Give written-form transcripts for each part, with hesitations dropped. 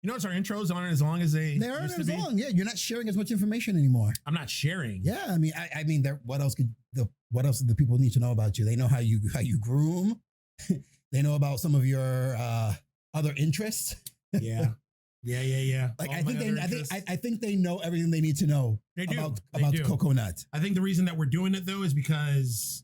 notice our intros aren't as long as they aren't used to as be? long. Yeah, you're not sharing as much information anymore. I'm not sharing. Yeah, I mean, what else do the people need to know about you? They know how you groom. They know about some of your other interests. Yeah. Like I think they know everything they need to know. They do. about Coconut. I think the reason that we're doing it though is because,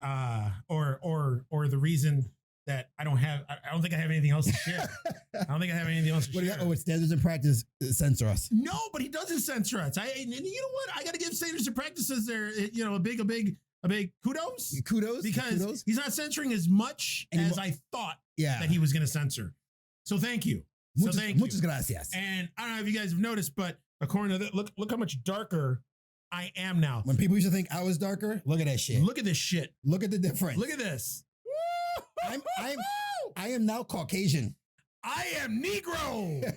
or the reason that I don't think I have anything else to share. I don't think I have anything else to share. It's standards and practice censor us. No, but he doesn't censor us. And you know what? I got to give standards and practices there, a big kudos. Because he's not censoring as much as I thought that he was going to censor. So thank you. Muchas gracias. And I don't know if you guys have noticed, but according to that, look how much darker I am now. When people used to think I was darker, look at that shit. Look at this shit. Look at the difference. Look at this. I am now Caucasian. I am Negro.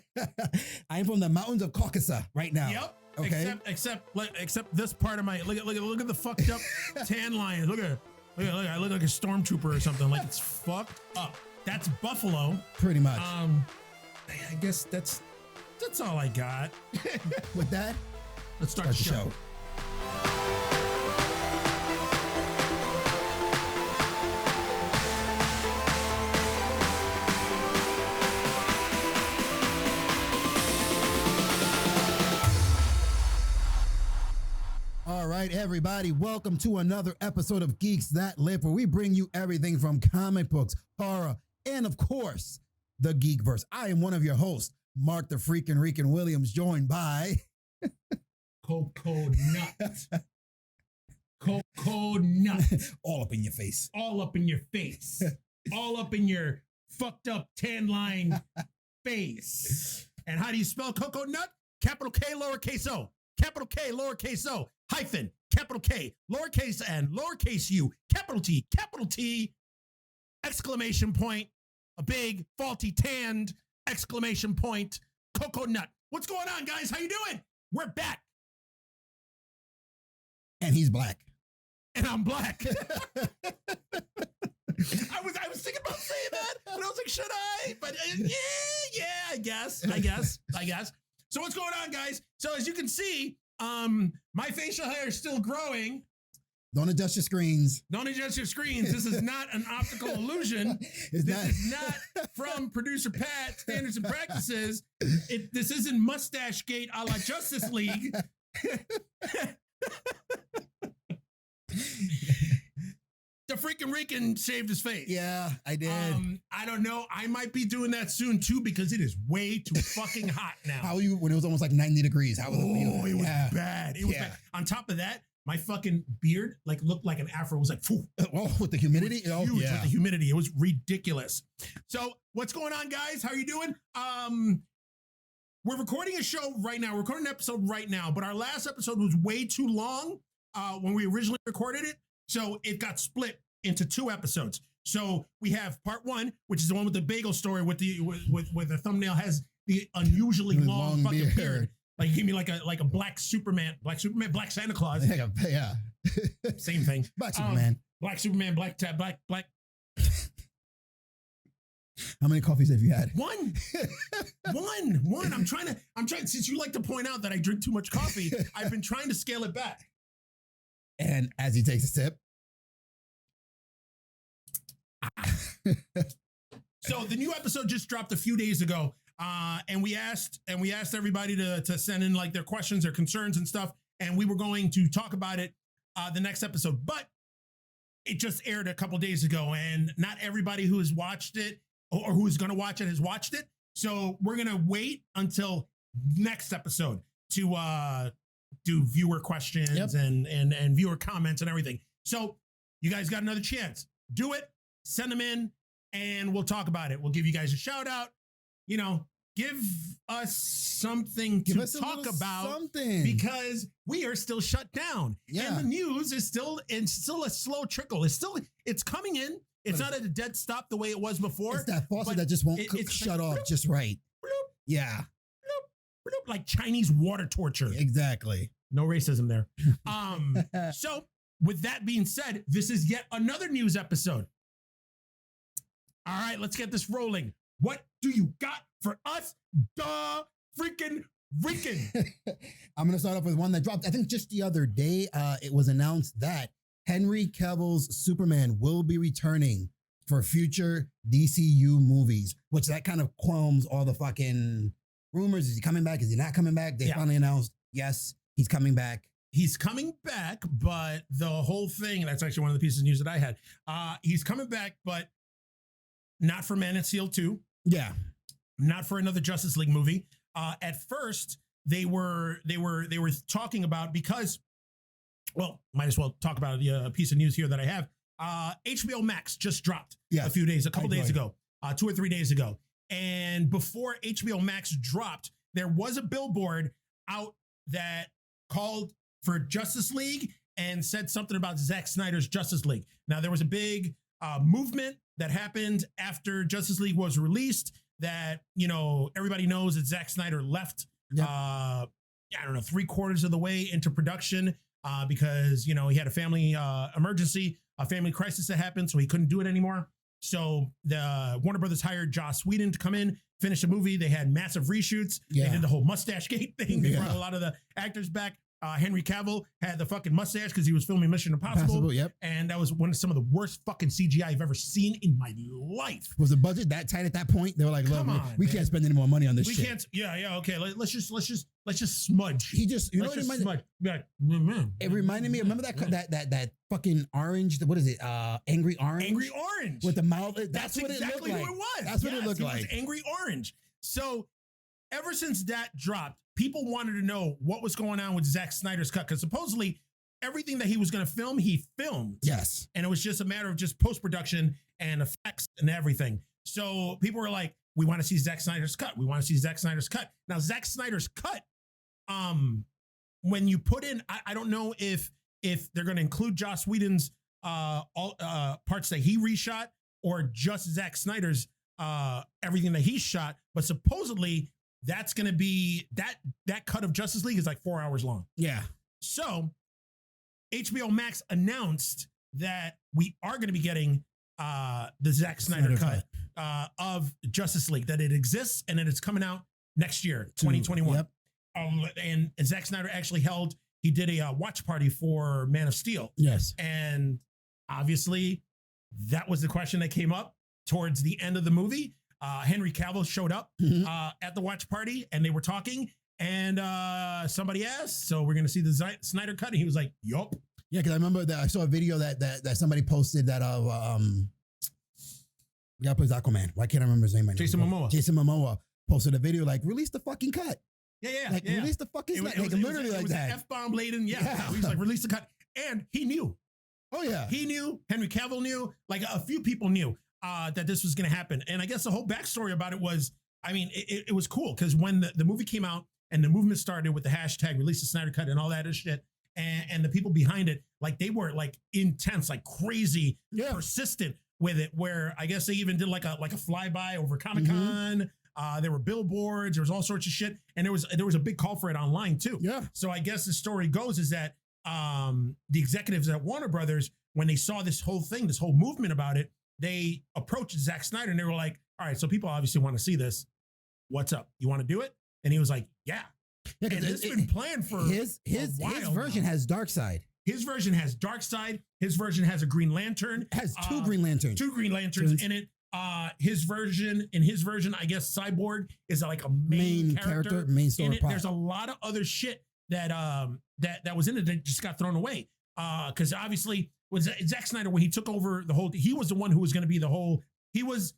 I am from the mountains of Caucasus right now. Yep. Okay. Except this part of my look at the fucked up tan line. Look at I look like a stormtrooper or something. Like it's fucked up. That's Buffalo. Pretty much. I guess that's all I got. With that, let's start the show. All right, everybody, welcome to another episode of Geeks That Lift, where we bring you everything from comic books, horror, and of course, the Geekverse. I am one of your hosts, Mark the Freakin' Rican Williams, joined by Coco Nut. Coco Nut. All up in your face. All up in your face. All up in your fucked up tan line face. And how do you spell Coco Nut? Capital K, lowercase o. Capital K, lowercase o, hyphen, capital K, lowercase n, lowercase u, capital T, exclamation point, a big, faulty, tanned, exclamation point, Coconut. What's going on, guys? How you doing? We're back. And he's black. And I'm black. I was thinking about saying that, and I was like, should I? But yeah, I guess. So what's going on, guys? So as you can see, my facial hair is still growing. Don't adjust your screens. This is not an optical illusion. This is not from producer Pat, Standards and Practices. This isn't Mustache Gate a la Justice League. The freaking Rican shaved his face. Yeah, I did. I don't know. I might be doing that soon too because it is way too fucking hot now. How are you when it was almost like 90 degrees? How was it? It was bad. It was bad. On top of that, my fucking beard looked like an afro. It was like, phew. Oh, with the humidity? Huge with the humidity. It was ridiculous. So what's going on, guys? How are you doing? We're recording a show right now. We're recording an episode right now, but our last episode was way too long when we originally recorded it. So it got split into 2 episodes. So we have part 1, which is the one with the bagel story with the thumbnail has the unusually long fucking beard. Like he gave me like a black Superman, black Santa Claus. Yeah. Same thing. Black Superman. Black Superman, black. How many coffees have you had? One. I'm trying, since you like to point out that I drink too much coffee, I've been trying to scale it back. And as he takes a sip. So the new episode just dropped a few days ago. And we asked everybody to send in like their questions, their concerns and stuff. And we were going to talk about it the next episode, but it just aired a couple days ago and not everybody who has watched it or who's going to watch it has watched it. So we're going to wait until next episode to do viewer questions and viewer comments and everything. So you guys got another chance. Do it, send them in, and we'll talk about it. We'll give you guys a shout out. You know, give us something to talk about because we are still shut down. Yeah. And the news is still a slow trickle. It's coming in. It's not at a dead stop the way it was before. It's that faucet that just won't shut off just right. Bloop, yeah. Bloop, bloop, like Chinese water torture. Exactly. No racism there. So with that being said, this is yet another news episode. All right, let's get this rolling. What do you got for us. Duh, freaking. I'm going to start off with one that dropped, I think just the other day. It was announced that Henry Cavill's Superman will be returning for future DCU movies, which that kind of qualms all the fucking rumors. Is he coming back? Is he not coming back? They finally announced, yes, he's coming back. He's coming back, but the whole thing, that's actually one of the pieces of news that I had. He's coming back, but not for Man of Steel 2. Yeah. Not for another Justice League movie. At first, they were talking about, because, well, might as well talk about a piece of news here that I have. HBO Max just dropped a couple days ago, 2 or 3 days ago. And before HBO Max dropped, there was a billboard out that called for Justice League and said something about Zack Snyder's Justice League. Now, there was a big movement that happened after Justice League was released that, you know, everybody knows that Zack Snyder left, I don't know, 3/4 of the way into production because, you know, he had a family emergency, a family crisis that happened, so he couldn't do it anymore. So the Warner Brothers hired Joss Whedon to come in, finish the movie. They had massive reshoots. They did the whole mustache gate thing. They brought a lot of the actors back. Henry Cavill had the fucking mustache because he was filming Mission Impossible. And that was some of the worst fucking CGI I've ever seen in my life. Was the budget that tight at that point? They were like, look, we can't spend any more money on this shit. We can't. Yeah. Okay. Let's just smudge. He just, you know what it reminded me? It reminded me, remember that fucking orange, what is it? Angry Orange? Angry Orange. With the mouth. That's what exactly it looked like. Who it was. That's what it looked like. It was Angry Orange. So ever since that dropped, people wanted to know what was going on with Zack Snyder's cut, because supposedly everything that he was going to film, he filmed. Yes. And it was just a matter of just post-production and effects and everything. So people were like, we want to see Zack Snyder's cut. We want to see Zack Snyder's cut. Now, Zack Snyder's cut, when you put in, I don't know if they're going to include Joss Whedon's parts that he reshot or just Zack Snyder's everything that he shot, but supposedly that's going to be that cut of Justice League is like 4 hours long. Yeah. So HBO Max announced that we are going to be getting the Zack Snyder cut of Justice League, that it exists and that it's coming out next year, 2021. Yep. And Zack Snyder actually he did a watch party for Man of Steel. Yes. And obviously that was the question that came up towards the end of the movie. Henry Cavill showed up at the watch party and they were talking, and somebody asked, so we're going to see the Snyder cut? And he was like, yup. Yeah, because I remember that I saw a video that somebody posted that of the guy plays Aquaman. Why can't I remember his name right now? Jason Momoa posted a video like, release the fucking cut. Release the fucking cut. Literally like that. F-bomb laden. He was like, release the cut. And he knew. Oh, yeah. He knew. Henry Cavill knew. Like a few people knew that this was going to happen. And I guess the whole backstory about it was, I mean, it was cool because when the movie came out and the movement started with the hashtag release the Snyder Cut and all that shit, and the people behind it, like they were like intense, like crazy, persistent with it, where I guess they even did like a flyby over Comic-Con. There were billboards, there was all sorts of shit. And there was a big call for it online too. Yeah. So I guess the story goes is that the executives at Warner Brothers, when they saw this whole thing, this whole movement about it, they approached Zack Snyder and they were like, all right, so people obviously want to see this. What's up? You want to do it? And he was like, yeah. And it's been planned for his version has Darkseid. His version has Darkseid. His version has a Green Lantern. Has two Green Lanterns. Two Green Lanterns in it. His version, I guess Cyborg is like a main character, main story part. There's a lot of other shit that was in it that just got thrown away. Because obviously, with Zack Snyder, when he took over the whole, he was the one who was going to be the whole. He was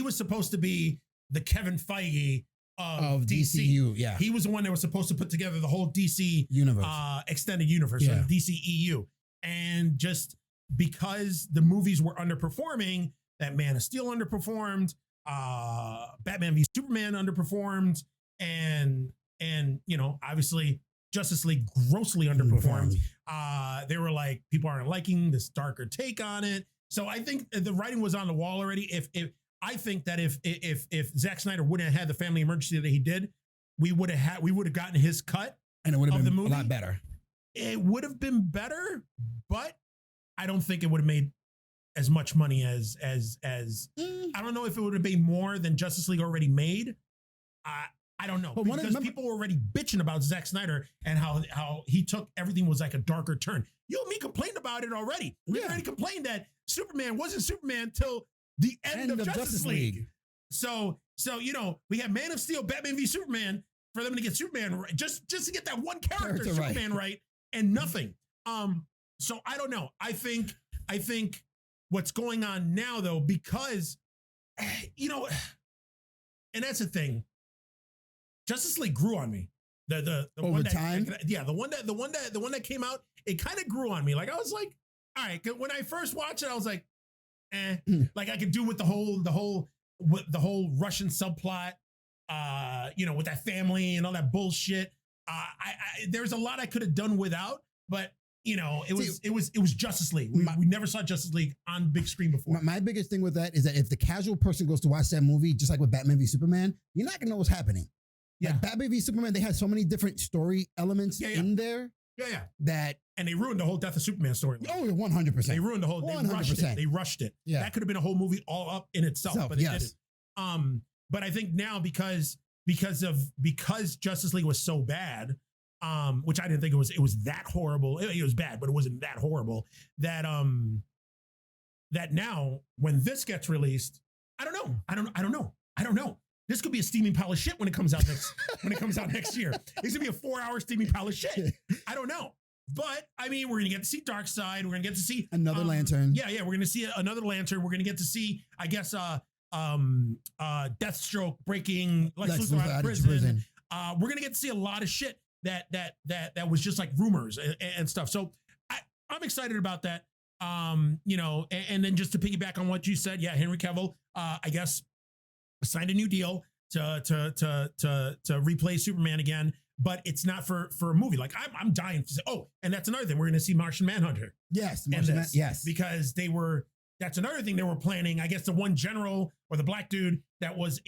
supposed to be the Kevin Feige of DCU. Yeah, he was the one that was supposed to put together the whole DC universe, extended universe, or the DCEU. And just because the movies were underperforming, that Man of Steel underperformed, Batman v Superman underperformed, and you know, obviously Justice League grossly underperformed. They were like, people aren't liking this darker take on it. So I think the writing was on the wall already. I think that if Zack Snyder wouldn't have had the family emergency that he did, we would have gotten his cut, and it would have been a lot better. It would have been better, but I don't think it would have made as much money as I don't know if it would have been more than Justice League already made. I don't know, because people were already bitching about Zack Snyder and how he took everything was like a darker turn. You and me complained about it already. We already complained that Superman wasn't Superman till the end of Justice League. So we had Man of Steel, Batman v Superman, for them to get Superman right, just to get that one character Superman right, and nothing. So I don't know. I think what's going on now though, because and that's the thing. Justice League grew on me. The over one that, time? the one that came out, it kind of grew on me. Like I was like, all right, when I first watched it, I was like, like I could do with the whole Russian subplot, with that family and all that bullshit. There's a lot I could have done without, but it was Justice League. We never saw Justice League on big screen before. My biggest thing with that is that if the casual person goes to watch that movie, just like with Batman v Superman, you're not gonna know what's happening. Yeah, like Batman v Superman, they had so many different story elements in there. Yeah. And they ruined the whole Death of Superman story. Oh, 100%. They ruined the whole. 100%. They rushed it. Yeah, that could have been a whole movie all up in itself, but they didn't. But I think now because Justice League was so bad, which I didn't think it was that horrible. It was bad, but it wasn't that horrible. That now when this gets released, I don't know. This could be a steaming pile of shit when it comes out next year. It's gonna be a 4-hour steaming pile of shit. I don't know. But I mean, we're gonna get to see Darkseid. We're gonna get to see another Lantern. Yeah, we're gonna see another Lantern. We're gonna get to see, I guess, Deathstroke breaking Lex Luthor out of prison. We're gonna get to see a lot of shit that was just like rumors and stuff. So I'm excited about that. And then just to piggyback on what you said, Henry Cavill, I guess, signed a new deal to replay Superman again, but it's not for a movie. Like I'm dying to say. Oh, and that's another thing. We're going to see Martian Manhunter. Yes, yes, because that's another thing they were planning. I guess the one general or the black dude that was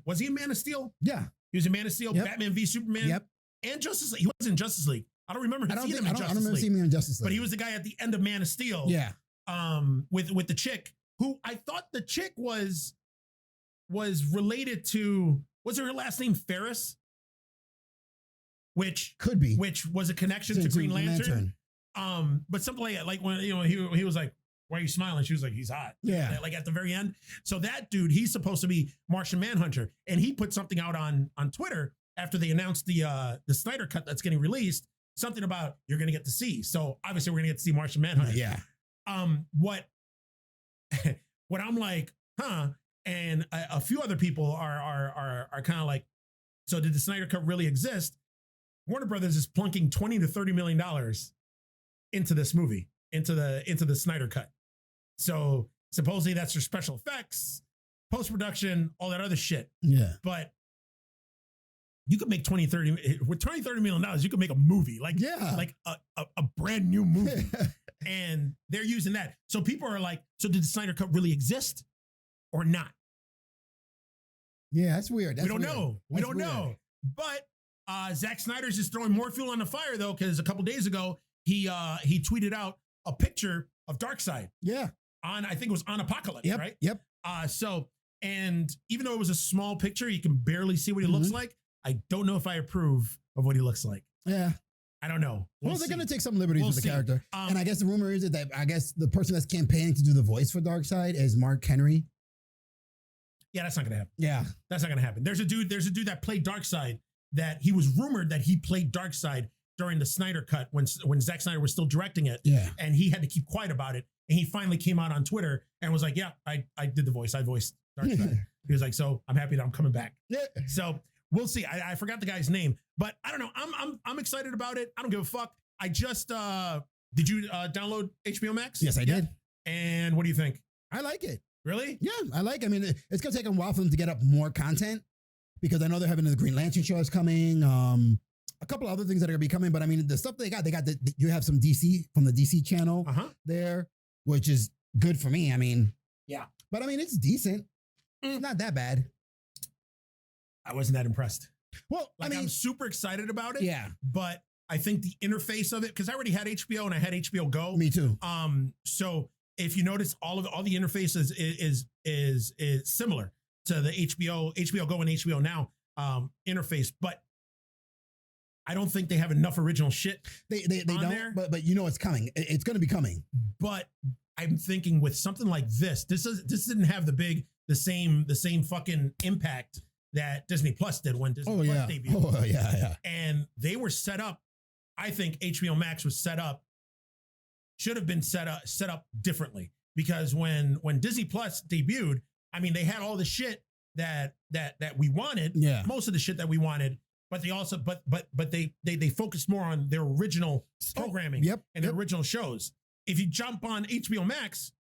was he in Man of Steel? Yeah, he was in Man of Steel. Yep. Batman v Superman. Yep. And Justice League. He was in Justice League. I don't remember seeing him in Justice League. I don't remember seeing him in Justice League. But he was the guy at the end of Man of Steel. Yeah. With the chick who I thought the chick was related to, was her last name Ferris? Which could be. Which was a connection to Green Lantern. But something like when he was like, "Why are you smiling?" She was like, "He's hot." Yeah. Like at the very end. So that dude, he's supposed to be Martian Manhunter, and he put something out on Twitter after they announced the Snyder Cut that's getting released. Something about you're gonna get to see. So obviously we're gonna get to see Martian Manhunter. Yeah. What I'm like, huh? And a few other people are kind of like, so did the Snyder Cut really exist? Warner Brothers is plunking $20 to $30 million into this movie, into the Snyder Cut. So supposedly that's for special effects, post-production, all that other shit. Yeah. But you could make $30 million, you could make a movie, like a brand new movie. And they're using that. So people are like, so did the Snyder Cut really exist or not? Yeah, that's weird. We don't know. But Zack Snyder's just throwing more fuel on the fire though, because a couple days ago he tweeted out a picture of Darkseid. Yeah. I think it was on Apocalypse, right? Yep. And even though it was a small picture, you can barely see what he looks like. I don't know if I approve of what he looks like. Yeah. I don't know. Well, they're going to take some liberties with the character. And I guess the rumor is that the person that's campaigning to do the voice for Darkseid is Mark Henry. Yeah, that's not going to happen. Yeah. That's not going to happen. There's a dude that played Darkseid that he was rumored that he played Darkseid during the Snyder Cut when Zack Snyder was still directing it. Yeah. And he had to keep quiet about it. And he finally came out on Twitter and was like, yeah, I did the voice. I voiced Darkseid. He was like, so I'm happy that I'm coming back. Yeah. So we'll see. I forgot the guy's name, but I don't know. I'm excited about it. I don't give a fuck. I just did you download HBO Max? Yes, I did. And what do you think? I like it. Really? Yeah, I like it. I mean, it's gonna take a while for them to get up more content because I know they're having the Green Lantern show is coming. A couple other things that are gonna be coming, but I mean, the stuff they got you have some DC from the DC channel there, which is good for me. I mean, yeah, but I mean, it's decent. It's not that bad. I wasn't that impressed. Well, like, I'm super excited about it. Yeah. But I think the interface of it, because I already had HBO and I had HBO Go. Me too. So if you notice, all the interfaces is similar to the HBO Go and HBO Now interface, but I don't think they have enough original shit. They don't there. But you know it's coming. It's going to be coming. But I'm thinking with something like this didn't have the same fucking impact that Disney Plus did when Disney Plus debuted. Oh yeah. And they were set up. I think HBO Max was should have been set up differently, because when Disney Plus debuted, I mean, they had all the shit that we wanted. Yeah. Most of the shit that we wanted. But they also, but they focused more on their original programming and their original shows. If you jump on HBO Max,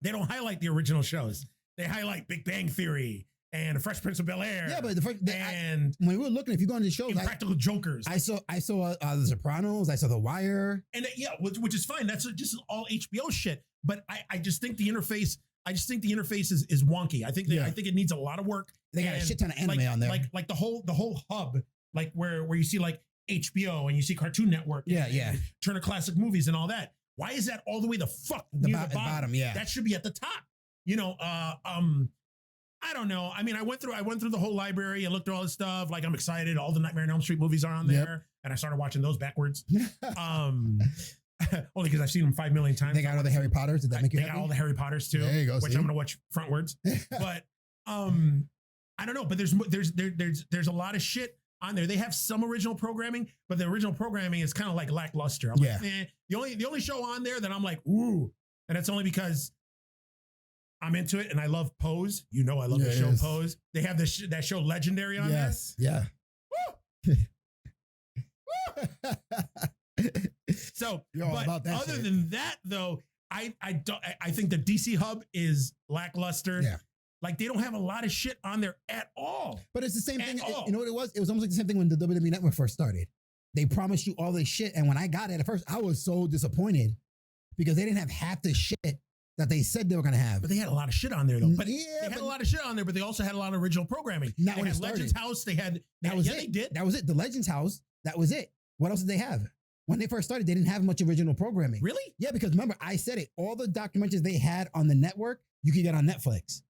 they don't highlight the original shows. They highlight Big Bang Theory and The Fresh Prince of Bel-Air. Yeah, but when we were looking, if you go on the shows, Impractical Jokers. I saw The Sopranos. I saw The Wire. And which is fine. That's just all HBO shit. But I just think the interface. I just think the interface is wonky. I think it needs a lot of work. They got a shit ton of anime on there. Like the whole hub, like where you see like HBO and you see Cartoon Network. And Turner Classic Movies and all that. Why is that all the way the fuck near the bottom? Yeah. That should be at the top. You know, I don't know. I mean, I went through the whole library and looked at all this stuff. Like, I'm excited. All the Nightmare on Elm Street movies are on there. And I started watching those backwards. Only because I've seen them 5 million times. They got all the Harry Potters. Did that make you happy? They got all the Harry Potters too. There you go. Which I'm gonna watch frontwards. But I don't know. But there's a lot of shit on there. They have some original programming, but the original programming is kind of like lackluster. I'm like, the only show on there that I'm like, ooh, and it's only because I'm into it and I love Pose. You know, I love the show Pose. They have that show Legendary on there. Yeah. So, but other than that, though, I think the DC Hub is lackluster. Yeah. Like, they don't have a lot of shit on there at all. But it's the same thing. You know what it was? It was almost like the same thing when the WWE Network first started. They promised you all this shit. And when I got it at first, I was so disappointed because they didn't have half the shit that they said they were going to have. But they had a lot of shit on there, though. But they had a lot of shit on there, but they also had a lot of original programming. Not they when had it started. Legends House. They did. That was it. The Legends House. That was it. What else did they have? When they first started, they didn't have much original programming. Really? Yeah, because remember, I said it. All the documentaries they had on the network, you could get on Netflix.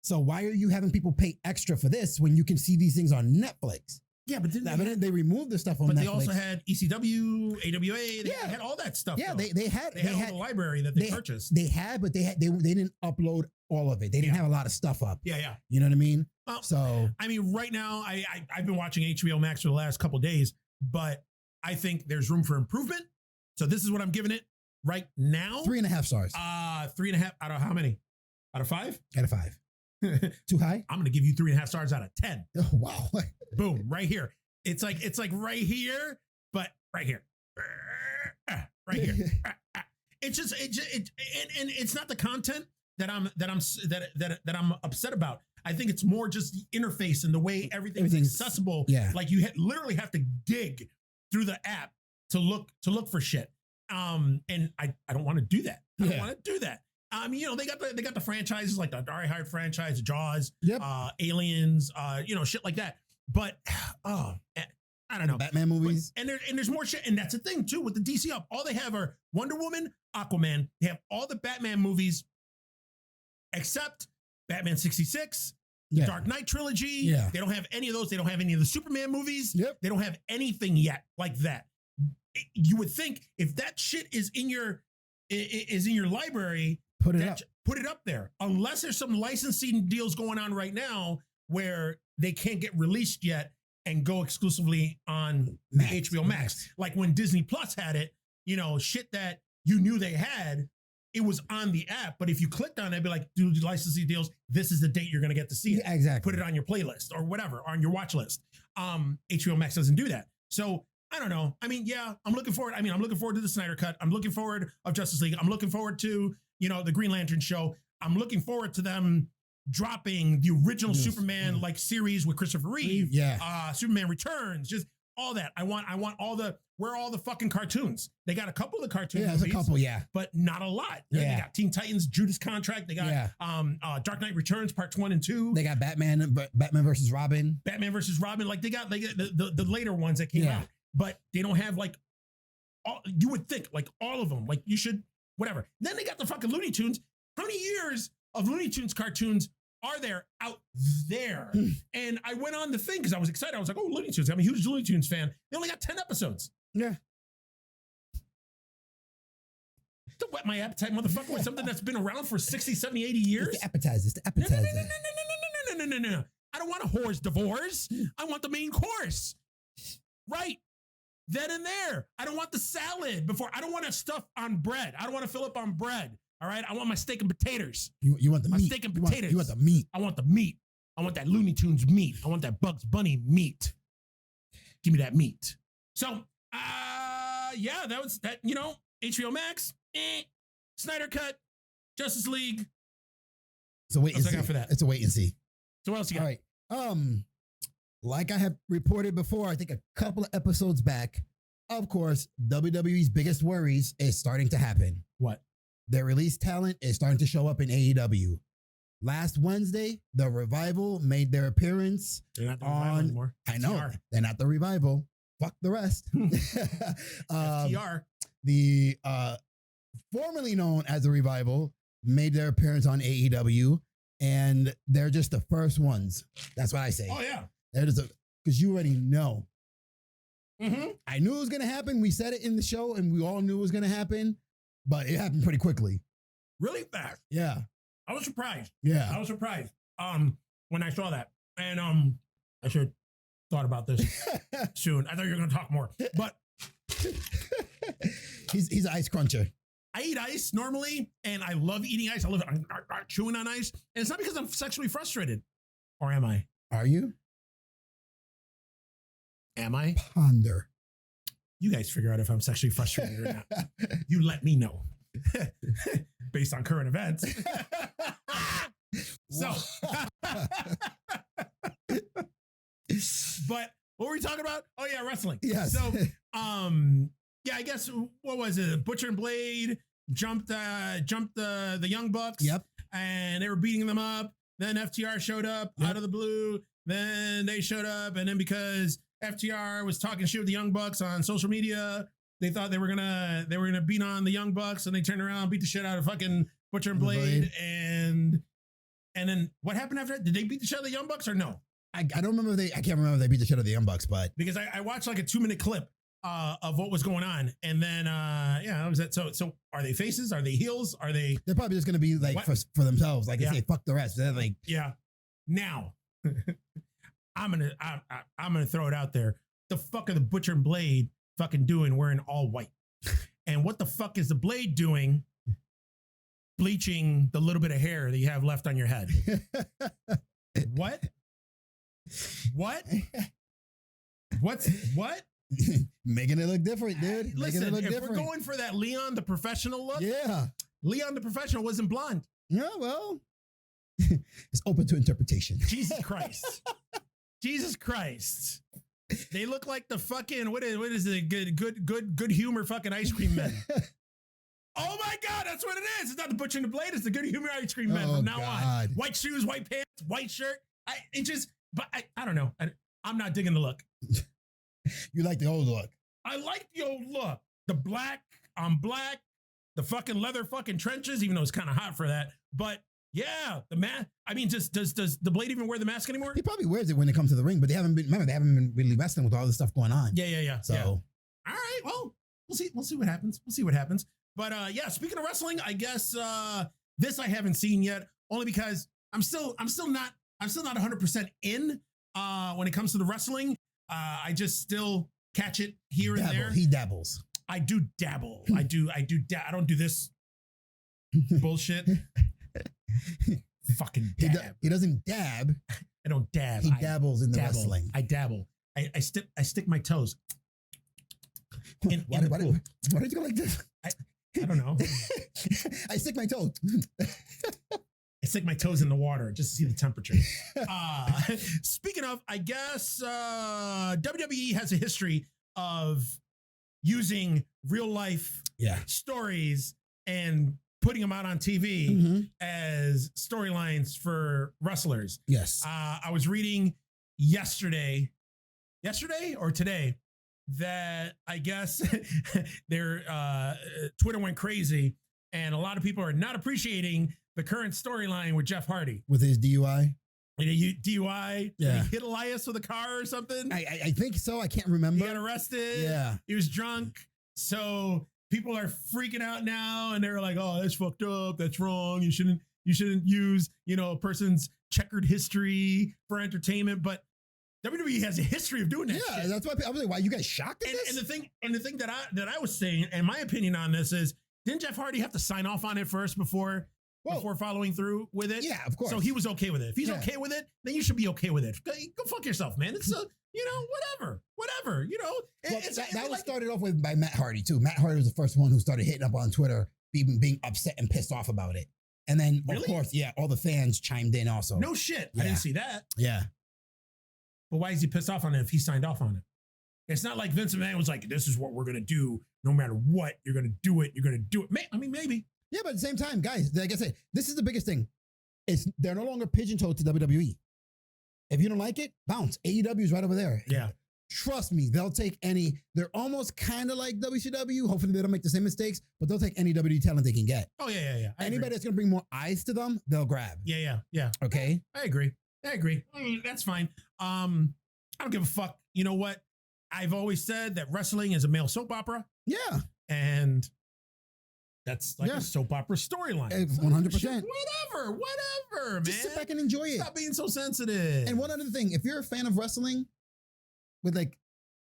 So why are you having people pay extra for this when you can see these things on Netflix? Yeah, but they removed the stuff on Netflix. But they also had ECW, AWA. They had all that stuff. Yeah, they had the library that they purchased. They didn't upload all of it. They didn't have a lot of stuff up. Yeah. You know what I mean? So I mean, right now, I've been watching HBO Max for the last couple of days, but I think there's room for improvement. So this is what I'm giving it right now. 3.5 stars. 3.5 out of how many? Out of 5? Out of 5. Too high? I'm going to give you 3.5 stars out of 10. Oh, wow. Boom. Right here. It's like right here, but right here. Right here. And it's not the content that I'm upset about. I think it's more just the interface and the way everything's accessible. Yeah. Like you literally have to dig through the app to look for shit. And I don't want to do that. I don't want to do that. You know, they got the franchises like the Die Hard franchise, Jaws, Aliens, you know, shit like that. But I don't know. Batman movies. But, and there's more shit. And that's the thing too with the DC Up. All they have are Wonder Woman, Aquaman. They have all the Batman movies except Batman 66, Dark Knight trilogy. Yeah. They don't have any of those. They don't have any of the Superman movies. Yep. They don't have anything yet like that. You would think if that shit is in your library, put it up there. Unless there's some licensing deals going on right now where they can't get released yet and go exclusively on HBO Max. Like when Disney Plus had it, you know, shit that you knew they had, it was on the app. But if you clicked on it, it'd be like, dude, licensing deals, this is the date you're going to get to see it. Yeah, exactly. Put it on your playlist or whatever, or on your watch list. HBO Max doesn't do that. So I don't know. I mean, yeah, I'm looking forward. I'm looking forward to the Snyder Cut. I'm looking forward of Justice League. I'm looking forward to, you know, the Green Lantern show. I'm looking forward to them dropping the original Superman like series with Christopher Reeve. Yeah. Superman Returns, just all that. I want where are all the fucking cartoons? They got a couple of cartoons. Yeah, there's a couple, but not a lot. They got Teen Titans, Judas Contract. They got Dark Knight Returns parts 1 and 2. They got Batman versus Robin. Like they got the later ones that came out, but they don't have like you would think like all of them. Like you should whatever. Then they got the fucking Looney Tunes. How many years of Looney Tunes cartoons are there out there? And I went on the thing because I was excited. I was like, oh, Looney Tunes. I'm a huge Looney Tunes fan. They only got 10 episodes. Yeah. To whet my appetite, motherfucker, with something that's been around for 60, 70, 80 years. It's the appetizers. The appetizers. No. I don't want a whore's divorce. I want the main course. Right. Then and there. I don't want the salad before. I don't want to stuff on bread. I don't want to fill up on bread. All right. I want my steak and potatoes. You want the meat. Steak and potatoes. You want the meat. I want the meat. I want that Looney Tunes meat. I want that Bugs Bunny meat. Give me that meat. So, yeah, that was that, HBO Max, Snyder Cut, Justice League. So wait and see. For that. It's a wait and see. So what else you got? All right. Like I have reported before, I think a couple of episodes back, of course, WWE's biggest worries is starting to happen. What? Their release talent is starting to show up in AEW. Last Wednesday, the Revival made their appearance. They're not the Revival anymore. I know. They're not the Revival. Fuck the rest. FTR. The formerly known as the Revival made their appearance on AEW, and they're just the first ones. That's what I say. Oh, yeah. That is because you already know. Mm-hmm. I knew it was going to happen. We said it in the show, and we all knew it was going to happen, but it happened pretty quickly. Really fast. Yeah. I was surprised. Yeah. I was surprised when I saw that. And I should have thought about this soon. I thought you were going to talk more. But he's an ice cruncher. I eat ice normally, and I love eating ice. I love chewing on ice. And it's not because I'm sexually frustrated. Or am I? Are you? Am I? Ponder. You guys figure out if I'm sexually frustrated or not. You let me know. Based on current events. So, but what were we talking about? Oh yeah, wrestling. Yes. So, yeah, I guess what was it? Butcher and Blade jumped the Young Bucks. Yep. And they were beating them up. Then FTR showed up out of the blue. Then they showed up, and then because FTR was talking shit with the Young Bucks on social media, they thought they were gonna beat on the Young Bucks, and they turned around and beat the shit out of fucking Butcher and Blade. And then what happened after that? Did they beat the shit out of the Young Bucks or no? I don't remember I can't remember if they beat the shit out of the Young Bucks, but because I watched like a 2-minute clip of what was going on, and then that was it. So are they faces? Are they heels? Are they? They're probably just gonna be like for themselves, like they say, fuck the rest. They're like, yeah. Now, I'm gonna throw it out there. The fuck are the Butcher and Blade fucking doing wearing all white? And what the fuck is the Blade doing bleaching the little bit of hair that you have left on your head? What? Making it look different, dude. Listen, Making it look if different. we're going for that Leon the Professional look, yeah, Leon the Professional wasn't blonde. Yeah, well, it's open to interpretation. Jesus Christ. Jesus Christ. They look like the fucking what is it? Good humor fucking ice cream men. Oh my God, that's what it is. It's not the Butcher and the Blade, it's the Good Humor ice cream men from now on. White shoes, white pants, white shirt. I don't know. I'm not digging the look. You like the old look. I like the old look. The black on black, the fucking leather fucking trenches, even though it's kind of hot for that. But yeah, the mask. I mean, does the Blade even wear the mask anymore? He probably wears it when it comes to the ring, but they haven't been really wrestling with all this stuff going on. Yeah. So, all right, well, we'll see what happens. But yeah, speaking of wrestling, I guess this I haven't seen yet, only because I'm still not 100% in when it comes to the wrestling. I just still catch it here and there. He dabbles. I do dabble. I don't do this bullshit. Fucking dab. He doesn't dab. I don't dab. He dabbles in the wrestling. I dabble. I stick my toes. Why did you go like this? I don't know. I stick my toes. I stick my toes in the water just to see the temperature. Speaking of, I guess WWE has a history of using real life stories and putting them out on TV as storylines for wrestlers. Yes. I was reading yesterday or today that I guess their Twitter went crazy And a lot of people are not appreciating the current storyline with Jeff Hardy. With his DUI? DUI? Yeah. He hit Elias with a car or something? I think so. I can't remember. He got arrested. Yeah. He was drunk. So people are freaking out now and they're like, oh, that's fucked up. That's wrong. You shouldn't use, a person's checkered history for entertainment. But WWE has a history of doing that. Yeah, shit. that's why I was like, "Why you guys shocked at this?" And the thing that I was saying, and my opinion on this is, didn't Jeff Hardy have to sign off on it first before following through with it? Yeah, of course. So he was okay with it. If he's okay with it, then you should be okay with it. Go fuck yourself, man. It's whatever. That was started off with by Matt Hardy too. Matt Hardy was the first one who started hitting up on Twitter, being upset and pissed off about it. And then, of course, all the fans chimed in also. No shit. Yeah. I didn't see that. Yeah. But why is he pissed off on it if he signed off on it? It's not like Vince McMahon was like, this is what we're going to do. No matter what, you're going to do it. You're going to do it. Maybe. Yeah, but at the same time, guys, like I said, this is the biggest thing. They're no longer pigeonholed to WWE. If you don't like it, bounce. AEW is right over there. Yeah. Trust me, they'll take any. They're almost kind of like WCW. Hopefully they don't make the same mistakes, but they'll take any WWE talent they can get. Oh, yeah. Anybody that's going to bring more eyes to them, they'll grab. Yeah. Okay? I agree. That's fine. I don't give a fuck. You know what? I've always said that wrestling is a male soap opera. Yeah. And that's like a soap opera storyline. 100%. Whatever, man. Just sit back and enjoy it. Stop being so sensitive. And one other thing, if you're a fan of wrestling,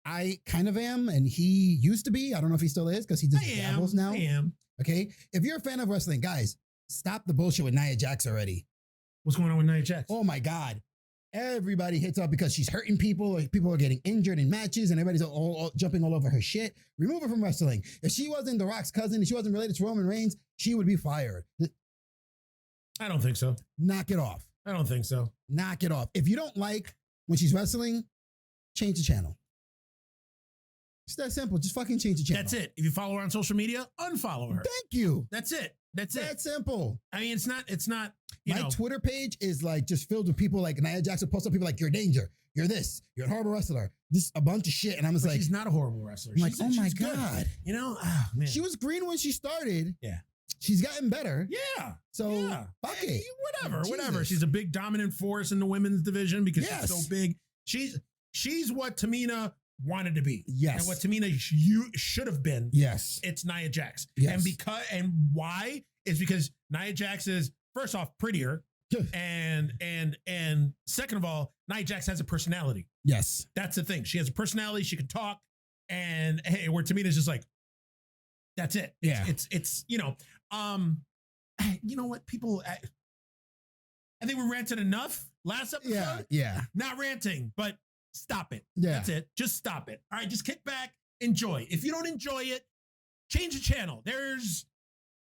I kind of am, and he used to be. I don't know if he still is because he just dabbles now. I am. Okay? If you're a fan of wrestling, guys, stop the bullshit with Nia Jax already. What's going on with Nia Jax? Oh my God. Everybody hits up because she's hurting people. Or people are getting injured in matches and everybody's all jumping all over her shit. Remove her from wrestling. If she wasn't The Rock's cousin, if she wasn't related to Roman Reigns, she would be fired. I don't think so. Knock it off. I don't think so. Knock it off. If you don't like when she's wrestling, change the channel. It's that simple. Just fucking change the channel. That's it. If you follow her on social media, unfollow her. Thank you. That's it. That's simple. I mean, it's not, My Twitter page is like just filled with people like Nia Jax will post up people like, you're danger. You're this. You're a horrible wrestler. Just a bunch of shit. And I'm just she's not a horrible wrestler. I'm like, oh my God. Good. Man. She was green when she started. Yeah. She's gotten better. Yeah. So fuck it. Whatever. She's a big dominant force in the women's division because she's so big. She's what Tamina wanted to be. Yes. And what Tamina should have been. Yes. It's Nia Jax. Yes. And why is because Nia Jax is first off prettier. and second of all, Nia Jax has a personality. Yes. That's the thing. She has a personality. She can talk. And hey, where Tamina's just like, that's it. It's you know what? People, I think we ranted enough last episode. Yeah. Not ranting, but stop it. Yeah. That's it. Just stop it. All right. Just kick back. Enjoy. If you don't enjoy it, change the channel. There's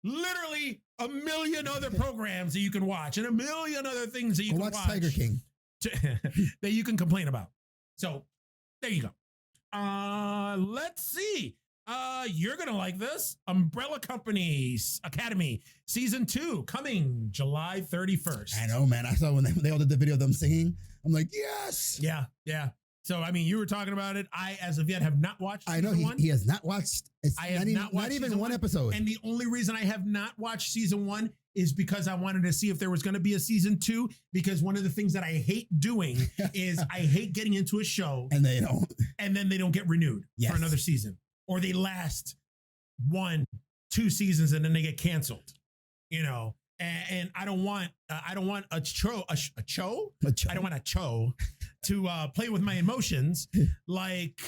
literally a million other programs that you can watch and a million other things that you can watch. Tiger King. That you can complain about. So there you go. Let's see. You're going to like this. Umbrella Company's Academy Season 2 coming July 31st. I know, man. I saw when they all did the video of them singing. I'm like, yes. Yeah. So, I mean, you were talking about it. I, as of yet, have not watched season 1. He has not watched. I have not watched not even one episode. And the only reason I have not watched season 1 is because I wanted to see if there was going to be a season 2. Because one of the things that I hate doing is I hate getting into a show and they don't, and then they don't get renewed for another season, or they last 1-2 seasons and then they get canceled. You know. And I don't want I don't want a cho. I don't want a cho to play with my emotions like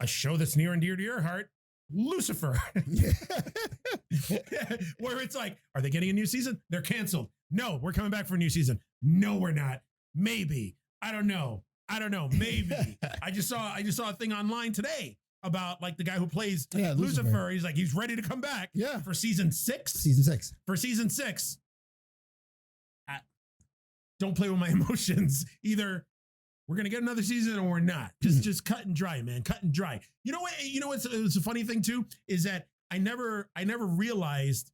a show that's near and dear to your heart, Lucifer, where it's like, are they getting a new season? They're canceled. No, we're coming back for a new season. No, we're not. Maybe. I don't know. Maybe. I just saw a thing online today about like the guy who plays Lucifer. He's like, he's ready to come back for season 6. For season 6. Don't play with my emotions. Either we're going to get another season or we're not. Just cut and dry, man. Cut and dry. You know what? It's a funny thing too, is that I never realized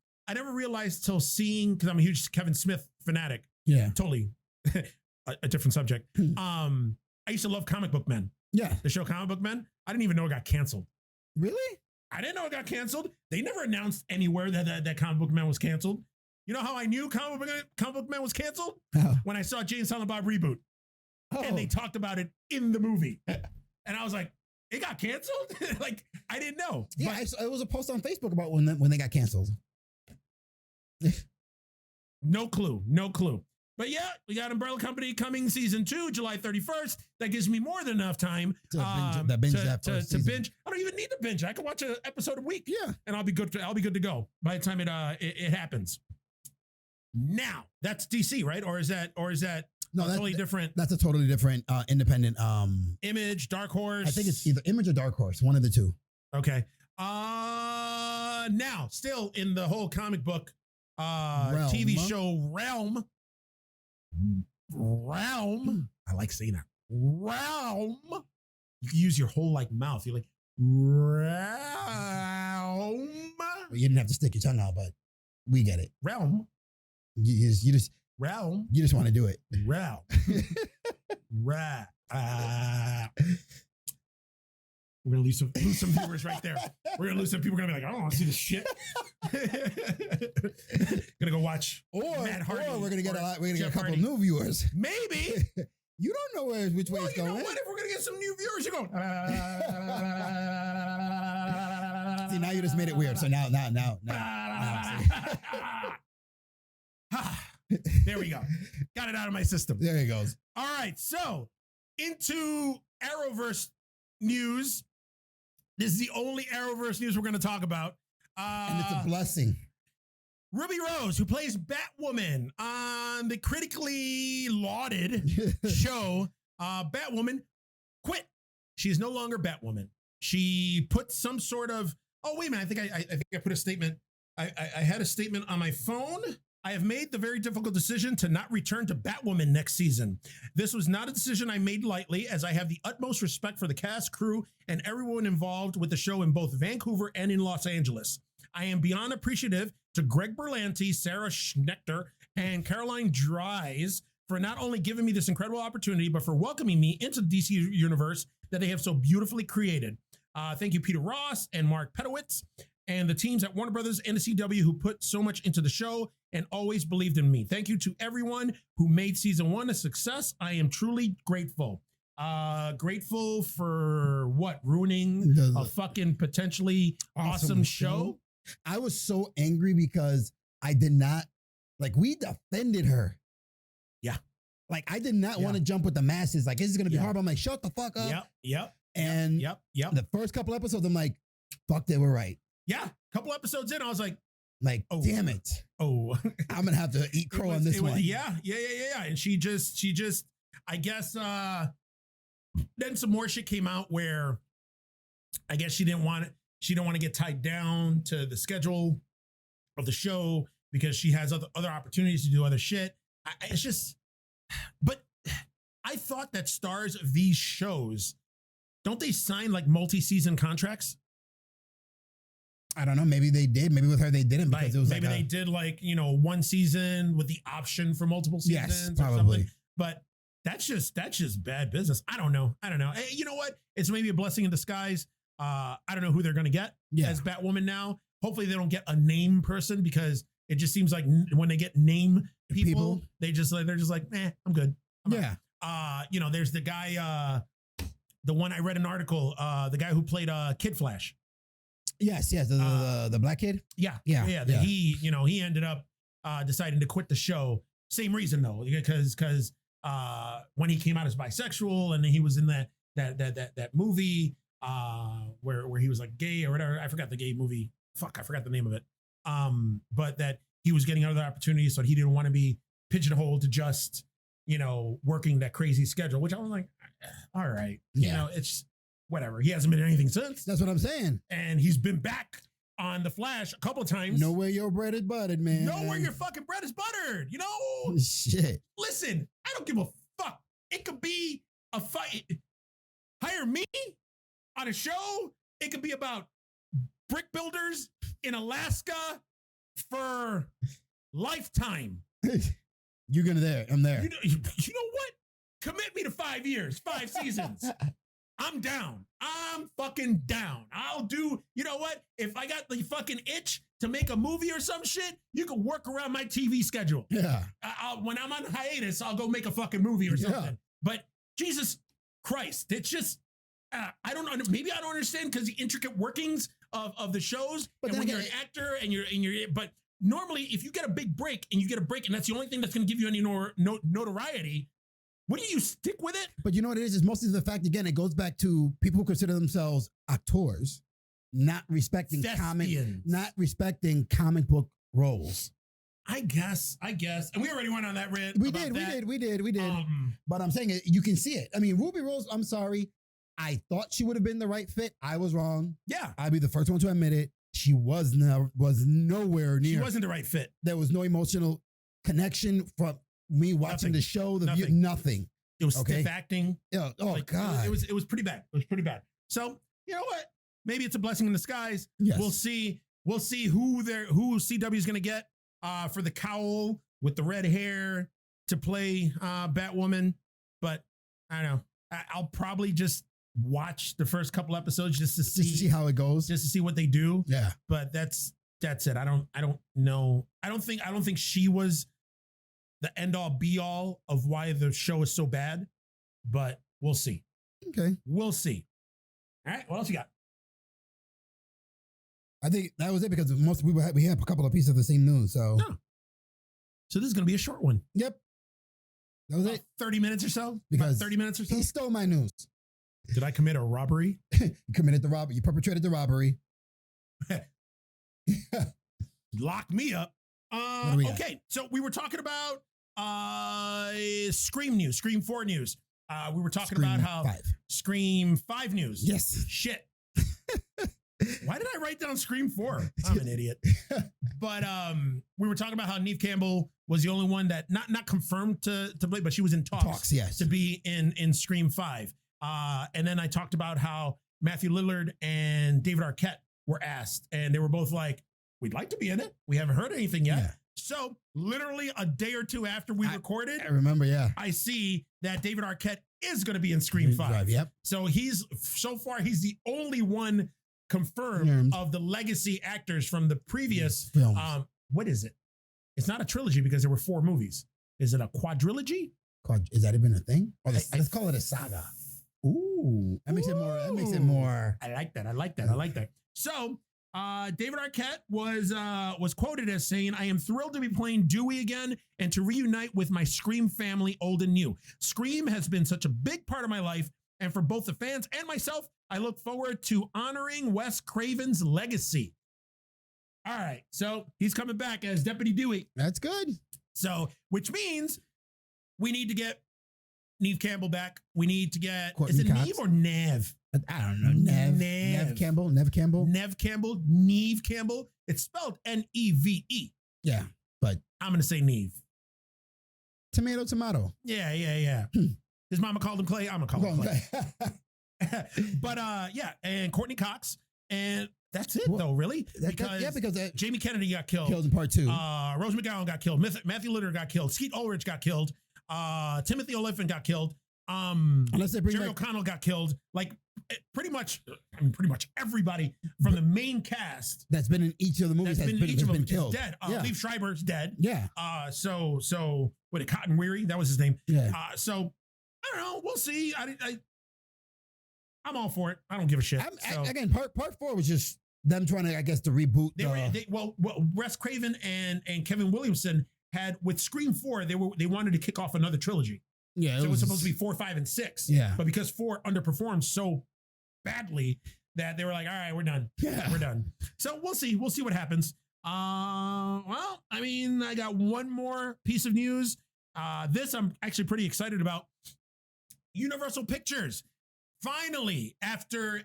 till seeing, because I'm a huge Kevin Smith fanatic. Yeah. Totally a different subject. I used to love Comic Book Men. Yeah. The show Comic Book Men. I didn't even know it got canceled. Really? I didn't know it got canceled. They never announced anywhere that Comic Book Man was canceled. You know how I knew Comic Book Man was canceled? Oh. When I saw Jay and Silent Bob reboot. And they talked about it in the movie. And I was like, it got canceled? Like, I didn't know. Yeah, it was a post on Facebook about when they got canceled. No clue. But yeah, we got Umbrella Company coming season 2, July 31st. That gives me more than enough time to binge. I don't even need to binge. I can watch an episode a week. Yeah, and I'll be good to go by the time it happens. Now that's DC, right? Or is that no, totally different? That's a totally different independent. Image, Dark Horse. I think it's either Image or Dark Horse, one of the two. Okay. Now still in the whole comic book TV show realm. I like saying that. Realm. You can use your whole mouth. You're like realm. Well, you didn't have to stick your tongue out, but we get it. Realm. You just realm. You just want to do it. Realm. We're gonna lose some viewers right there. We're gonna lose some people. We're gonna be like, I don't want to see this shit. Gonna go watch. Matt Hardy, or we're gonna get a couple Hardy. New viewers. Maybe. You don't know which way it's going. What if we're gonna get some new viewers? You're going. See, now you just made it weird. So now. There we go. Got it out of my system. There he goes. All right. So into Arrowverse news. This is the only Arrowverse news we're going to talk about. And it's a blessing. Ruby Rose, who plays Batwoman on the critically lauded show, Batwoman, quit. She is no longer Batwoman. She put some sort of, oh, wait a minute. I think I put a statement. I had a statement on my phone. I have made the very difficult decision to not return to Batwoman next season. This was not a decision I made lightly, as I have the utmost respect for the cast, crew, and everyone involved with the show in both Vancouver and in Los Angeles. I am beyond appreciative to Greg Berlanti, Sarah Schnechter, and Caroline Dries for not only giving me this incredible opportunity, but for welcoming me into the DC universe that they have so beautifully created. Thank you, Peter Ross and Mark Pedowitz, and the teams at Warner Brothers and the CW who put so much into the show and always believed in me. Thank you to everyone who made season 1 a success. I am truly grateful. Grateful for what? Ruining a fucking potentially awesome show? I was so angry because I did not, we defended her. Yeah. I did not want to jump with the masses. This is going to be horrible. I'm like, shut the fuck up. Yep. And the first couple episodes, I'm like, fuck, they were right. Yeah. Couple episodes in, I was like, oh, damn it. Oh, I'm going to have to eat crow on this one. Yeah. And she just, I guess, then some more shit came out where I guess she didn't want to get tied down to the schedule of the show because she has other opportunities to do other shit. It's just, but I thought that stars of these shows, don't they sign multi-season contracts? I don't know. Maybe they did. Maybe with her they didn't because it was maybe they did one season with the option for multiple seasons. Yes, probably. Or something. But that's just bad business. I don't know. Hey, you know what? It's maybe a blessing in disguise. I don't know who they're going to get as Batwoman now. Hopefully they don't get a name person because it just seems like when they get name people. they're just like, I'm good. There's the guy, the one I read an article, the guy who played Kid Flash. Yes, the black kid. Yeah. He ended up deciding to quit the show. Same reason though, because when he came out as bisexual and he was in that movie where he was gay or whatever. I forgot the gay movie. Fuck, I forgot the name of it. But that he was getting other opportunities, so he didn't want to be pigeonholed to just working that crazy schedule. Which I was like, all right, it's whatever. He hasn't been in anything since. That's what I'm saying. And he's been back on The Flash a couple of times. Know where your bread is buttered, man. Know where your fucking bread is buttered. Shit. Listen, I don't give a fuck. It could be a fight. Hire me on a show. It could be about brick builders in Alaska for Lifetime. You're gonna there. I'm there. You know what? Commit me to 5 years, 5 seasons. I'm down. I'm fucking down. I'll do, you know what? If I got the fucking itch to make a movie or some shit, you can work around my TV schedule. Yeah. When I'm on hiatus, I'll go make a fucking movie or something. Yeah. But Jesus Christ, it's just, I don't know. Maybe I don't understand because the intricate workings of the shows. But and when you're an actor and but normally if you get a big break and that's the only thing that's going to give you any notoriety, wouldn't you stick with it? But you know what it is? It's mostly the fact, again, it goes back to people who consider themselves actors, not respecting comic book roles. I guess. And we already went on that rant. We did. But I'm saying you can see it. I mean, Ruby Rose, I'm sorry. I thought she would have been the right fit. I was wrong. Yeah. I'd be the first one to admit it. She was nowhere near. She wasn't the right fit. There was no emotional connection from me watching the show. Nothing. It was stiff acting. Yeah. Oh, like, God. It was pretty bad. So, you know what? Maybe it's a blessing in disguise. Yes. We'll see who CW is going to get for the cowl with the red hair to play Batwoman. But I don't know. I'll probably just watch the first couple episodes just to see how it goes, just to see what they do. Yeah. But that's it. I don't know. I don't think she was the end all be all of why the show is so bad, but we'll see. Okay. We'll see. All right. What else you got? I think that was it because we have a couple of pieces of the same news. So this is going to be a short one. Yep. That was it. 30 minutes or so? Because 30 minutes or so? He stole my news. Did I commit a robbery? You committed the robbery. You perpetrated the robbery. Lock me up. Okay. So we were talking about Scream news, Scream 4 news. We were talking about how Scream 5 news. Yes. Shit. Why did I write down Scream 4? I'm an idiot. But we were talking about how Neve Campbell was the only one that not confirmed to play, but she was in talks yes, to be in Scream 5. And then I talked about how Matthew Lillard and David Arquette were asked, and they were both like, we'd like to be in it. We haven't heard anything yet. Yeah. So literally a day or two after we recorded, I remember, I see that David Arquette is going to be in Scream 5. Yep. So he's the only one confirmed of the legacy actors from the previous films. What is it? It's not a trilogy because there were 4 movies. Is it a quadrilogy? Is that even a thing? Let's call it a saga. Ooh, that makes it more. I like that. So, David Arquette was quoted as saying, "I am thrilled to be playing Dewey again and to reunite with my Scream family, old and new. Scream has been such a big part of my life, and for both the fans and myself, I look forward to honoring Wes Craven's legacy." All right, so he's coming back as Deputy Dewey. That's good. So, which means we need to get Neve Campbell back. We need to get, Courtney is it Cox. Neve or Nev? I don't know. Neve Campbell. Neve Campbell. It's spelled Neve. Yeah, but I'm going to say Neve. Tomato. Yeah. His mama called him Clay. I'm going to call him Clay. But yeah, and Courtney Cox. And that's it, though, really. Because Jamie Kennedy got killed in part 2. Rose McGowan got killed. Matthew Lillard got killed. Skeet Ulrich got killed. Timothy Olyphant got killed. Unless they bring Jerry O'Connell got killed. Like pretty much everybody from the main cast that's been in each of the movies has been killed. Dead. Liev Schreiber's dead. Yeah. So what? Cotton Weary, that was his name. Yeah. So I don't know. We'll see. I'm all for it. I don't give a shit. Again, part 4 was just them trying to, I guess, to reboot. Wes Craven and Kevin Williamson had with Scream 4. They wanted to kick off another trilogy. Yeah, so it was supposed to be 4, 5, and 6. Yeah, but because 4 underperformed so badly that they were like, all right, we're done. Yeah, we're done. So we'll see. We'll see what happens. Well, I mean, I got one more piece of news. This I'm actually pretty excited about. Universal Pictures finally, after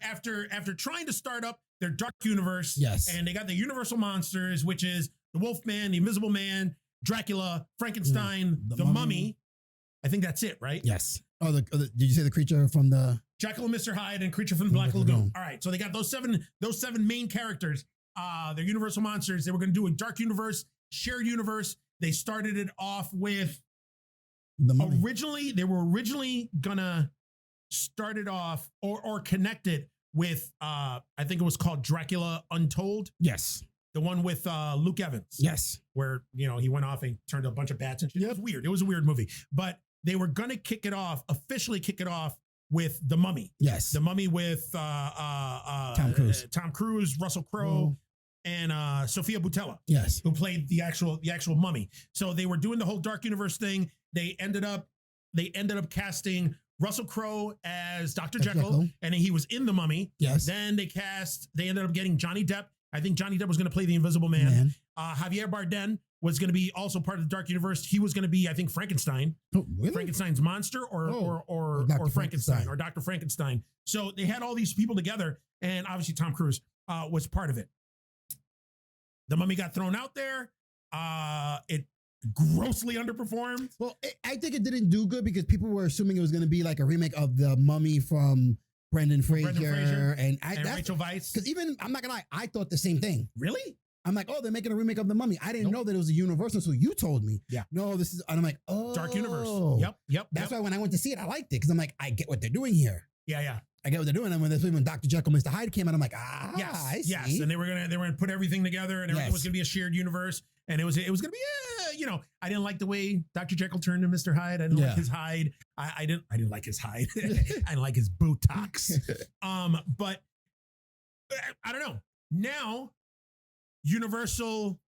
trying to start up their dark universe, yes, and they got the Universal monsters, which is the Wolfman, the Invisible Man, Dracula, Frankenstein, the Mummy. I think that's it, right? Yes. Did you say the creature from the Jekyll and Mr. Hyde and Creature from the Black Lagoon? All right, so they got those seven main characters. They're Universal monsters. They were going to do a dark universe, shared universe. They started it off with the Mummy. They were originally gonna started off or connected with I think it was called Dracula Untold, Yes. the one with Luke Evans. Yes. Where, you know, he went off and turned a bunch of bats and shit. It was weird. It was a weird movie. But they were gonna officially kick it off with The Mummy. Yes. The Mummy with Tom Cruise. Tom Cruise, Russell Crowe, and Sophia Boutella. Yes. Who played the actual Mummy. So they were doing the whole Dark Universe thing. They ended up casting Russell Crowe as Dr. Jekyll, and he was in The Mummy. Yes. Then they ended up getting Johnny Depp. I think Johnny Depp was going to play the Invisible Man. Javier Bardem was going to be also part of the Dark Universe. He was going to be, I think, Frankenstein. Oh, really? Frankenstein's monster or Frankenstein or Dr. Frankenstein. So they had all these people together, and obviously Tom Cruise was part of it. The Mummy got thrown out there. It grossly underperformed. Well, I think it didn't do good because people were assuming it was going to be like a remake of The Mummy from Brendan Fraser and Rachel Weisz. Because even, I'm not going to lie, I thought the same thing. Really? I'm like, oh, they're making a remake of The Mummy. I didn't know that it was a Universal, so you told me. Yeah. No, this is, and I'm like, oh. Dark Universe. Yep. That's why when I went to see it, I liked it because I'm like, I get what they're doing here. Yeah. I get what they're doing. And when Dr. Jekyll, Mr. Hyde came out, I'm like, I see. Yes. And they were gonna put everything together, and everything was gonna be a shared universe. And it was gonna be, I didn't like the way Dr. Jekyll turned to Mr. Hyde. I didn't like his hide. I didn't like his hide. I didn't like his Botox. But I don't know. Now, Universal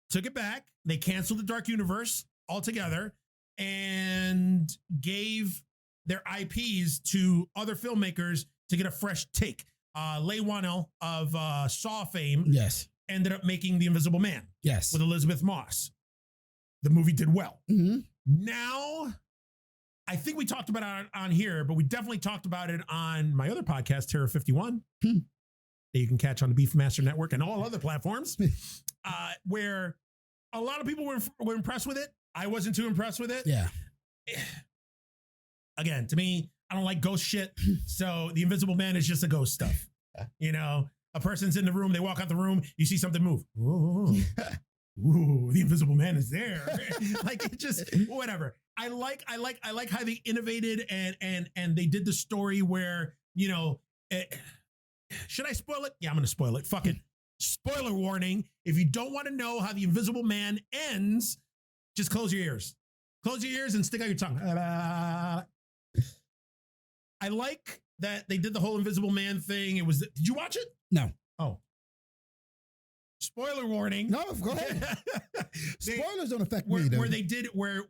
took it back. They canceled the Dark Universe altogether and gave their IPs to other filmmakers to get a fresh take. Leigh Whannell of Saw fame ended up making The Invisible Man with Elizabeth Moss. The movie did well. Mm-hmm. Now, I think we talked about it on here, but we definitely talked about it on my other podcast, Terror 51, that you can catch on the Beefmaster Network and all other platforms, where a lot of people were impressed with it. I wasn't too impressed with it. Yeah. Again, to me, I don't like ghost shit. So The Invisible Man is just a ghost stuff. You know, a person's in the room, they walk out the room, you see something move. Ooh, the Invisible Man is there. Like, it just, whatever. I like how they innovated and they did the story where, you know, should I spoil it? Yeah, I'm going to spoil it. Fuck it. Spoiler warning. If you don't want to know how the Invisible Man ends, just close your ears. Close your ears and stick out your tongue. I like that they did the whole Invisible Man thing. Did you watch it? No. Oh. Spoiler warning. No, go ahead. Spoilers don't affect me. Where they did where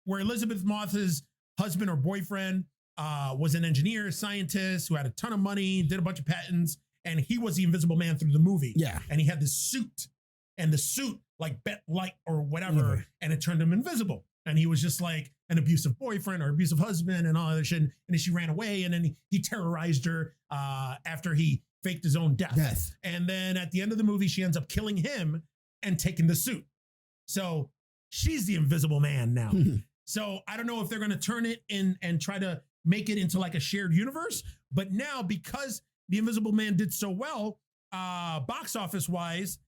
Elizabeth Moss's husband or boyfriend was an engineer, scientist who had a ton of money, did a bunch of patents, and he was the Invisible Man through the movie. Yeah. And he had this suit, and the suit like bent light or whatever, and it turned him invisible. And he was just like an abusive boyfriend or abusive husband and all that shit. And then she ran away, and then he terrorized her after he faked his own death. And then at the end of the movie, she ends up killing him and taking the suit. So she's the Invisible Man now. So I don't know if they're going to turn it in and try to make it into like a shared universe. But now, because the Invisible Man did so well, box office wise,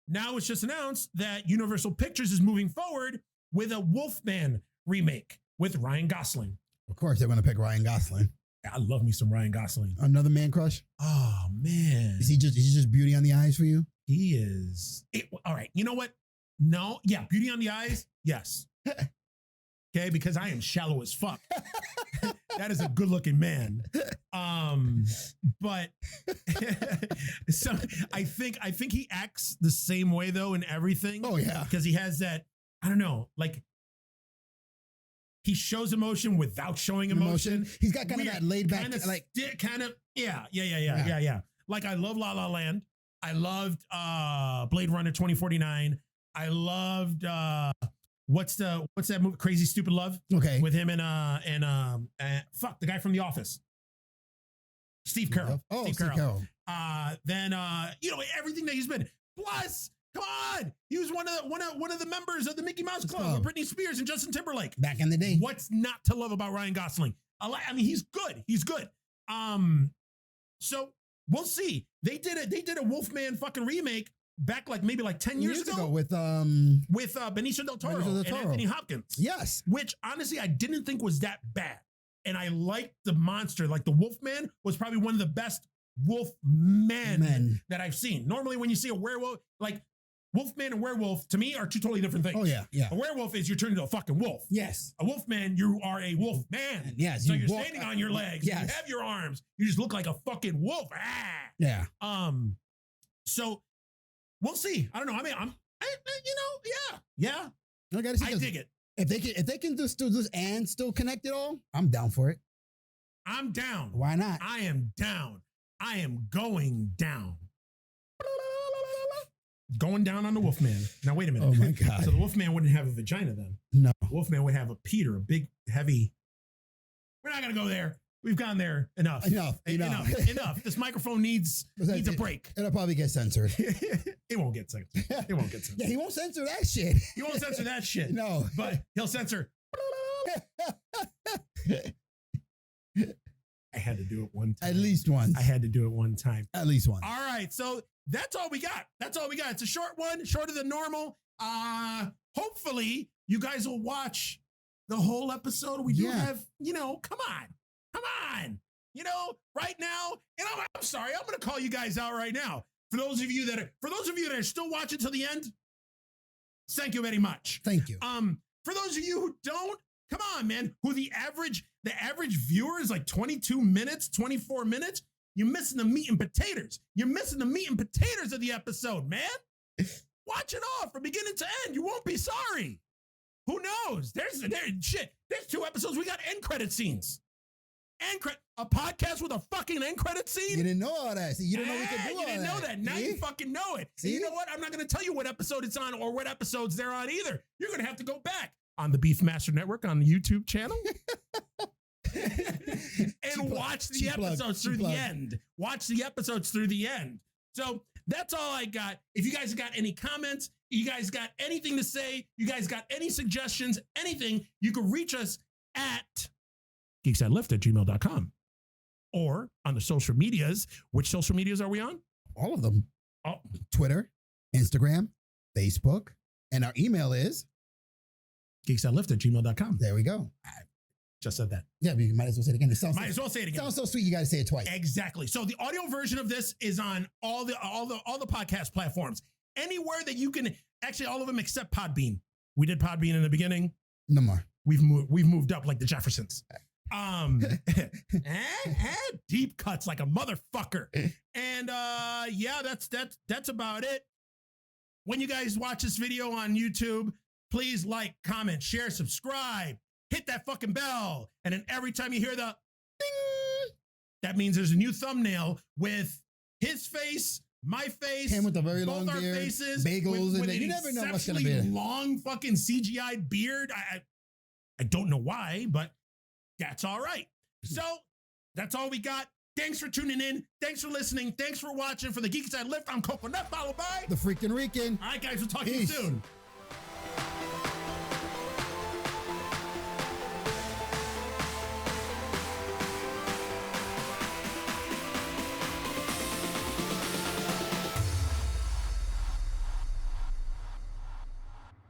now it's just announced that Universal Pictures is moving forward with a Wolfman remake with Ryan Gosling. Of course, they're going to pick Ryan Gosling. I love me some Ryan Gosling. Another man crush? Oh, man. Is he just beauty on the eyes for you? He is. All right. You know what? No. Yeah. Beauty on the eyes. Yes. Okay. Because I am shallow as fuck. That is a good looking man. But so I think he acts the same way though in everything. Oh yeah. Because he has that, I don't know, like he shows emotion without showing emotion. He's got kind of that laid back, yeah. Like I love La La Land. I loved Blade Runner 2049. I loved what's that movie? Crazy Stupid Love. Okay. With him and the guy from The Office. Steve Carell. Oh, Steve Carell. Then everything that he's been. Plus, come on, he was one of the members of the Mickey Mouse Club with Britney Spears and Justin Timberlake back in the day. What's not to love about Ryan Gosling? I mean, he's good. He's good. So we'll see. They did a Wolfman fucking remake back maybe 10 years ago with Benicio del Toro and Anthony Hopkins. Yes, which honestly I didn't think was that bad. and I liked the monster. Like the Wolfman was probably one of the best wolf men that I've seen. Normally when you see a werewolf, like Wolfman and werewolf to me are two totally different things. Oh yeah, yeah. A werewolf is you're turned into a fucking wolf. Yes. A wolfman, you are a wolf man. Yes. So you're standing on your legs. Yes. You have your arms. You just look like a fucking wolf. Ah. Yeah. So we'll see. I don't know. I mean, yeah. I gotta see. I dig it. If they can just do this and still connect it all, I'm down for it. I'm down. Why not? I am down. I am going down. Going down on the Wolfman. Now, wait a minute. Oh, my God. So the Wolfman wouldn't have a vagina then. No. Wolfman would have a Peter, a big, heavy. We're not going to go there. We've gone there enough. Enough. This microphone needs a break. It'll probably get censored. It won't get censored. It won't get censored. Yeah, he won't censor that shit. He won't censor that shit. No. But he'll censor. I had to do it one time. At least once. I had to do it one time. At least once. All right. So that's all we got. It's a short one, shorter than normal. Hopefully you guys will watch the whole episode. We do have, come on. Right now, I'm sorry. I'm going to call you guys out right now. For those of you that are still watching till the end, thank you very much. Thank you. For those of you who don't, come on, man. Who the average viewer is like 22 minutes, 24 minutes. You're missing the meat and potatoes. You're missing the meat and potatoes of the episode, man. Watch it all from beginning to end. You won't be sorry. Who knows? There's 2 episodes. We got end credit scenes. A podcast with a fucking end credit scene? You didn't know all that. See, you didn't know we could do all that. You didn't know that. Now you fucking know it. See? And you know what? I'm not going to tell you what episode it's on or what episodes they're on either. You're going to have to go back on the Beefmaster Network on the YouTube channel and watch the episodes through the end. Watch the episodes through the end. So that's all I got. If you guys got any comments, you guys got anything to say, you guys got any suggestions, anything, you can reach us at geeksthatlift@gmail.com or on the social medias. Which social medias are we on? All of them. Oh. Twitter, Instagram, Facebook, and our email is geeksthatlift@gmail.com. There we go. I just said that. Yeah, you might as well say it again. Might as well say it again. Sounds so sweet. You got to say it twice. Exactly. So the audio version of this is on all the podcast platforms. Anywhere that you can, actually all of them except Podbean. We did Podbean in the beginning. No more. We've moved up like the Jeffersons. Deep cuts like a motherfucker. And that's about it. When you guys watch this video on YouTube, please like, comment, share, subscribe, hit that fucking bell. And then every time you hear the ding, that means there's a new thumbnail with his face, my face, him with a very long our beard, faces, bagels, with and you never know what's gonna be. Long fucking CGI beard. I don't know why, but that's all right. So that's all we got. Thanks for tuning in. Thanks for listening. Thanks for watching. For the Geeks That Lift, I'm Coconut, followed by the freaking Rican. All right, guys, we'll talk to you soon.